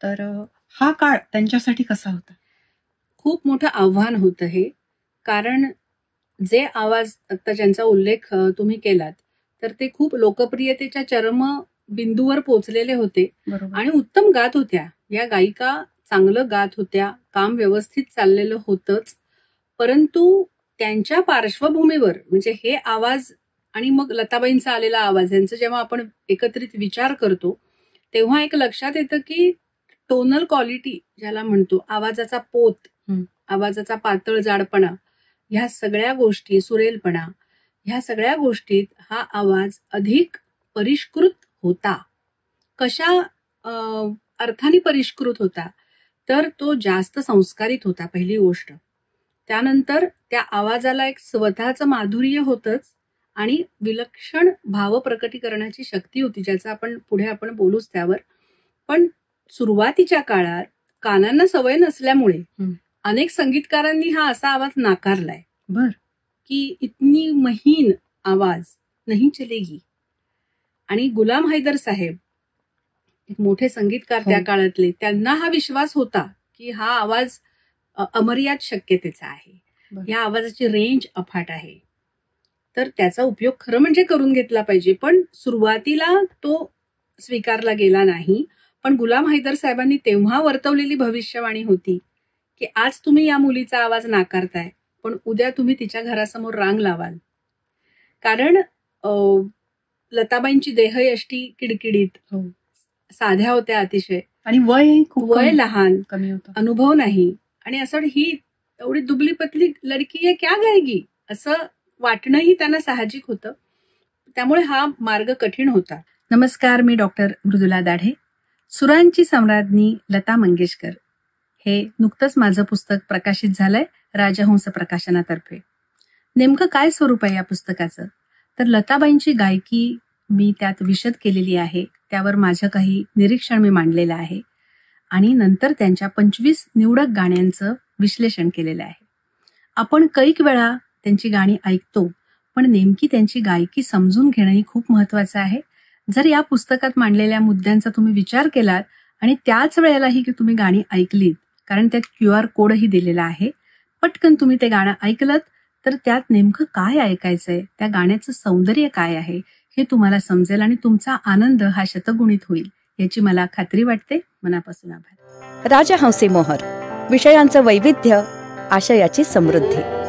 तर हा काळ त्यांच्यासाठी कसा होता? खूप मोठं आव्हान होतं हे. कारण जे आवाज आता ज्यांचा उल्लेख तुम्ही केलात, तर ते खूप लोकप्रियतेच्या चरम बिंदूवर पोहोचलेले होते आणि उत्तम गात होत्या. या गायिका चांगलं गात होत्या, काम व्यवस्थित चाललेलं होतंच. परंतु त्यांच्या पार्श्वभूमीवर म्हणजे हे आवाज आणि मग लताबाईंचा आलेला आवाज यांचा जेव्हा आपण एकत्रित विचार करतो, तेव्हा एक लक्षात येतं की टोनल क्वालिटी ज्याला म्हणतो, आवाजाचा पोत, आवाजाचा पातळ जाडपणा, ह्या सगळ्या गोष्टी, सुरेलपणा, ह्या सगळ्या गोष्टीत हा आवाज अधिक परिष्कृत होता. कशा अर्थाने परिष्कृत होता? तर तो जास्त संस्कारित होता, पहिली गोष्ट. त्यानंतर त्या आवाजाला एक स्वतःचं माधुर्य होतंच आणि विलक्षण भाव प्रकटीकरणाची शक्ती होती, ज्याचं आपण पुढे बोलूच त्यावर. पण सुरुवातीच्या काळात कानांना सवय नसल्यामुळे अनेक संगीतकारांनी हा असा आवाज नाकारलाय की इतनी महीन आवाज नहीं चलेगी. आणि गुलाम हैदर साहेब, एक मोठे संगीतकार त्या काळातले, त्यांना हा विश्वास होता की हा आवाज अमर्याद शक्यतेचा आहे, या आवाजाची रेंज अफाट आहे, तर त्याचा उपयोग खरं म्हणजे करून घेतला पाहिजे. पण सुरुवातीला तो स्वीकारला गेला नाही. पण गुलाम हैदर साहेबांनी तेव्हा वर्तवलेली भविष्यवाणी होती की आज तुम्ही या मुलीचा आवाज नाकारताय, पण उद्या तुम्ही तिच्या घरासमोर रांग लावाल. कारण लताबाईंची देहयष्टी किडकिडीत, साध्या होत्या अतिशय, आणि वय लहान, कमी होतं, अनुभव नाही, आणि असं ही एवढी दुबली पतली लडकी आहे, क्या गायगी, असं वाटणंही त्यांना साहजिक होतं. त्यामुळे हा मार्ग कठीण होता. नमस्कार, मी डॉक्टर मृदुला दाढे. सुरांची सम्राज्ञी लता मंगेशकर हे नुकतंच माझं पुस्तक प्रकाशित झालंय राजहंस प्रकाशनातर्फे. नेमकं काय स्वरूप आहे या पुस्तकाचं? तर लताबाईंची गायकी मी त्यात विशद केलेली आहे, त्यावर माझं काही निरीक्षण मी मांडलेलं आहे, आणि नंतर त्यांच्या 25 निवडक गाण्यांचं विश्लेषण केलेलं आहे. आपण कैक वेळा त्यांची गाणी ऐकतो, पण नेमकी त्यांची गायकी समजून घेणंही खूप महत्वाचं आहे. जर या पुस्तकात मांडलेल्या मुद्द्यांचा तुम्ही विचार केलात आणि त्याच वेळेलाही की तुम्ही गाणी ऐकलीत, कारण त्यात QR कोडही दिलेला आहे, पटकन तुम्ही ते गाणं ऐकलत तर त्यात नेमकं काय ऐकायचंय, त्या गाण्याचं सौंदर्य काय आहे हे तुम्हाला समजेल आणि तुमचा आनंद हा शतगुणित होईल, याची मला खात्री वाटते. मनापासून आभार. राजहंसी मोहर, विषयांचं वैविध्य, आशयाची समृद्धी.